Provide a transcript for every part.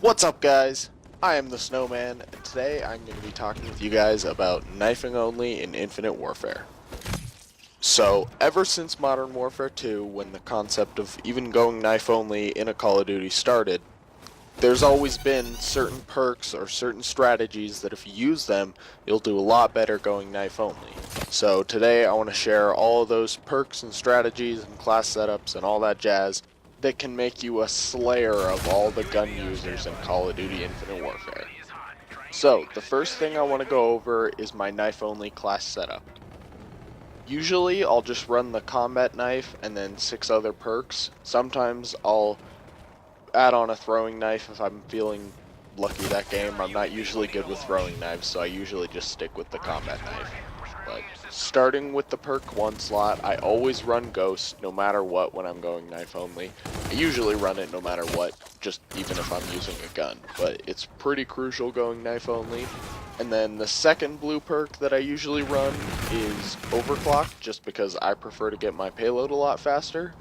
What's up, guys? I am the Snowman, and today I'm going to be talking with you guys about knifing only in Infinite Warfare. So, ever since Modern Warfare 2, when the concept of even going knife only in a Call of Duty started, there's always been certain perks or certain strategies that if you use them, you'll do a lot better going knife only. So today I want to share all of those perks and strategies and class setups and all that jazz that can make you a slayer of all the gun users in Call of Duty Infinite Warfare. So the first thing I want to go over is my knife only class setup. Usually I'll just run the combat knife and then 6 other perks. Sometimes I'll add on a throwing knife if I'm feeling lucky that game. I'm not usually good with throwing knives, so I usually just stick with the combat knife. But starting with the perk 1 slot, I always run Ghost no matter what when I'm going knife only. I usually run it no matter what, just even if I'm using a gun, but it's pretty crucial going knife only. And then the second blue perk that I usually run is Overclock, just because I prefer to get my payload a lot faster.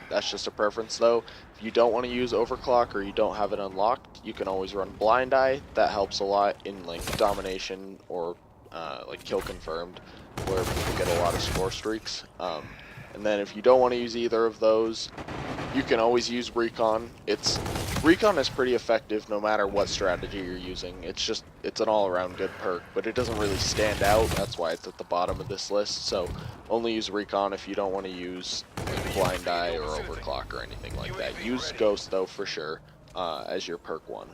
That's just a preference though. If you don't want to use Overclock or you don't have it unlocked, you can always run Blind Eye. That helps a lot in like domination or like kill confirmed, where people get a lot of score streaks. And then if you don't want to use either of those, you can always use Recon. Recon is pretty effective no matter what strategy you're using. It's an all-around good perk, but it doesn't really stand out. That's why it's at the bottom of this list. So only use Recon if you don't want to use like Blind Eye or Overclock or anything like that. Use Ghost though for sure as your perk 1.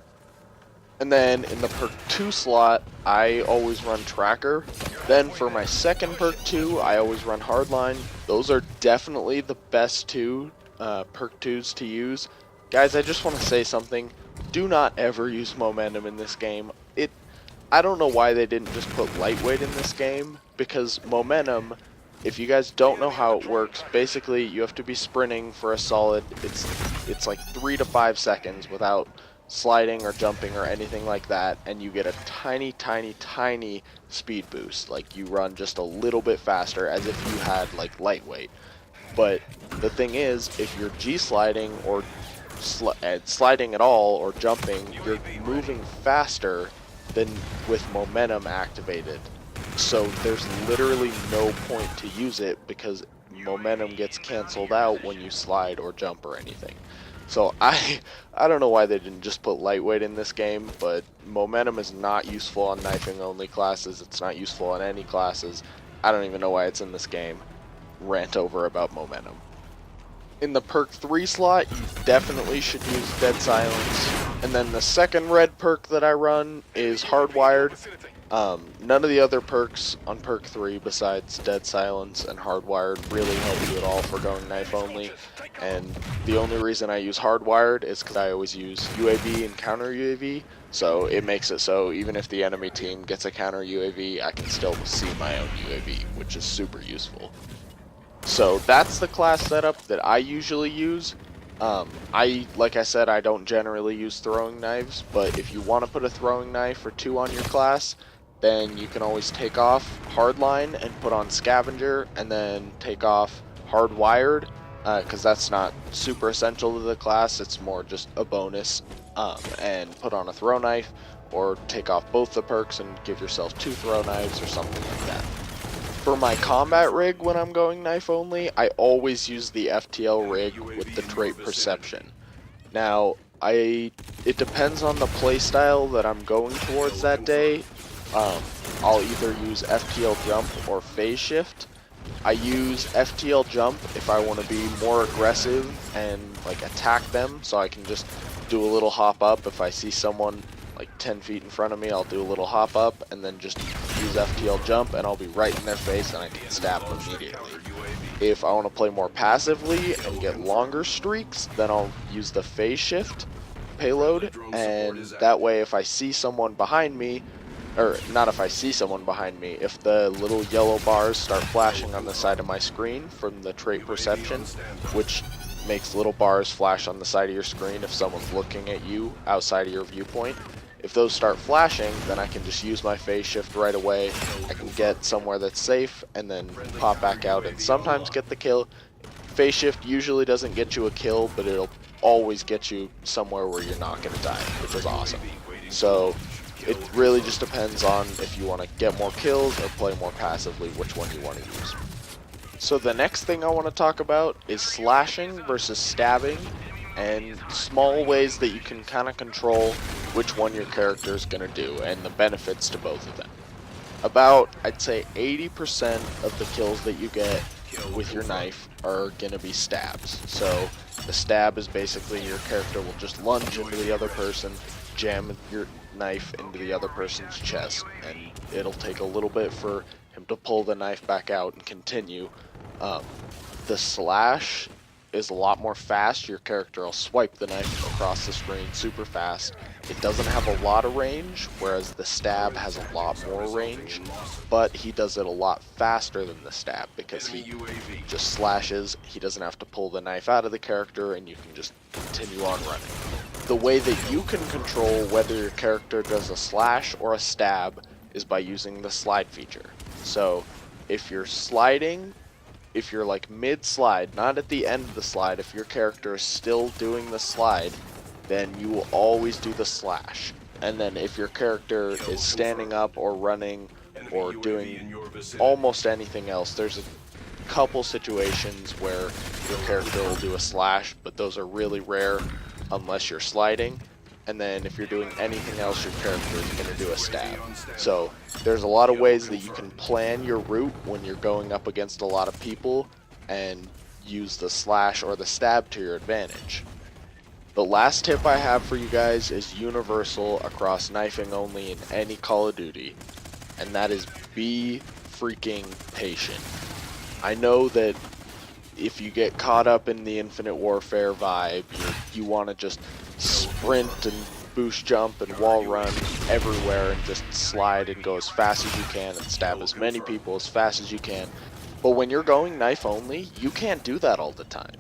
And then in the perk 2 slot, I always run Tracker. Then for my second perk 2, I always run Hardline. Those are definitely the best two perk 2s to use. Guys, I just want to say something. Do not ever use Momentum in this game. I don't know why they didn't just put Lightweight in this game, because Momentum, if you guys don't know how it works, basically you have to be sprinting for a solid, it's like 3 to 5 seconds without sliding or jumping or anything like that, and you get a tiny speed boost. Like you run just a little bit faster as if you had like Lightweight. But the thing is, if you're G-sliding or sliding at all or jumping, you're moving faster than with Momentum activated. So there's literally no point to use it because Momentum gets canceled out when you slide or jump or anything. So I don't know why they didn't just put Lightweight in this game, but Momentum is not useful on knifing only classes. It's not useful on any classes. I don't even know why it's in this game. Rant over about Momentum. In the perk 3 slot, you definitely should use Dead Silence. And then the second red perk that I run is Hardwired. None of the other perks on perk 3 besides Dead Silence and Hardwired really help you at all for going knife only. And the only reason I use Hardwired is because I always use UAV and counter UAV. So it makes it so even if the enemy team gets a counter UAV, I can still see my own UAV, which is super useful. So that's the class setup that I usually use. Like I said, I don't generally use throwing knives, but if you want to put a throwing knife or 2 on your class, then you can always take off Hardline and put on Scavenger, and then take off Hardwired, because that's not super essential to the class, it's more just a bonus, and put on a throw knife, or take off both the perks and give yourself 2 throw knives or something like that. For my combat rig when I'm going knife only, I always use the FTL rig with the trait Perception. Now, it depends on the playstyle that I'm going towards that day. I'll either use FTL Jump or Phase Shift. I use FTL Jump if I want to be more aggressive and like attack them, so I can just do a little hop up. If I see someone like 10 feet in front of me, I'll do a little hop up and then just use FTL Jump and I'll be right in their face and I can stab them immediately. If I want to play more passively and get longer streaks, then I'll use the Phase Shift payload, and that way if I see someone behind me, or not if I see someone behind me, if the little yellow bars start flashing on the side of my screen from the trait Perception, which makes little bars flash on the side of your screen if someone's looking at you outside of your viewpoint, if those start flashing, then I can just use my Phase Shift right away. I can get somewhere that's safe and then pop back out and sometimes get the kill. Phase Shift usually doesn't get you a kill, but it'll always get you somewhere where you're not going to die, which is awesome. So it really just depends on if you want to get more kills or play more passively, which one you want to use. So the next thing I want to talk about is slashing versus stabbing, and small ways that you can kind of control which one your character is going to do, and the benefits to both of them. About, I'd say 80% of the kills that you get with your knife are going to be stabs. So the stab is basically your character will just lunge into the other person, jam your knife into the other person's chest, and it'll take a little bit for him to pull the knife back out and continue. The slash is a lot more fast. Your character will swipe the knife across the screen super fast. It doesn't have a lot of range, whereas the stab has a lot more range, but he does it a lot faster than the stab because he just slashes. He doesn't have to pull the knife out of the character, and you can just continue on running. The way that you can control whether your character does a slash or a stab is by using the slide feature. So if you're sliding, if you're like mid-slide, not at the end of the slide, if your character is still doing the slide, then you will always do the slash. And then if your character is standing up or running or doing almost anything else, there's a couple situations where your character will do a slash, but those are really rare unless you're sliding. And then if you're doing anything else, your character is going to do a stab. So there's a lot of ways that you can plan your route when you're going up against a lot of people and use the slash or the stab to your advantage. The last tip I have for you guys is universal across knifing only in any Call of Duty, and that is be freaking patient. I know that if you get caught up in the Infinite Warfare vibe, you want to just sprint and boost jump and wall run everywhere and just slide and go as fast as you can and stab as many people as fast as you can. But when you're going knife only, you can't do that all the time.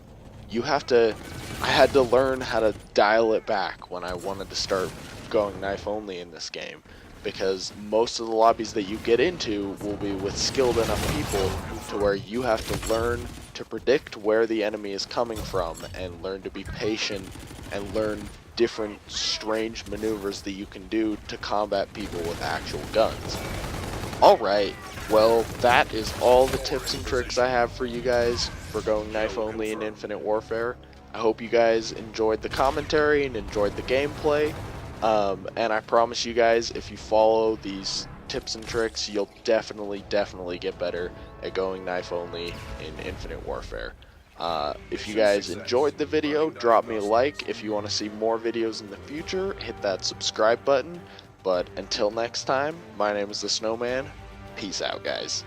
I had to learn how to dial it back when I wanted to start going knife only in this game, because most of the lobbies that you get into will be with skilled enough people to where you have to learn to predict where the enemy is coming from and learn to be patient and learn different strange maneuvers that you can do to combat people with actual guns. Alright, well, that is all the tips and tricks I have for you guys for going knife only in Infinite Warfare. I hope you guys enjoyed the commentary and enjoyed the gameplay, and I promise you guys, if you follow these tips and tricks, you'll definitely get better at going knife only in Infinite Warfare. If you guys enjoyed the video, drop me a like. If you want to see more videos in the future, hit that subscribe button. But until next time, my name is The Snowman. Peace out, guys.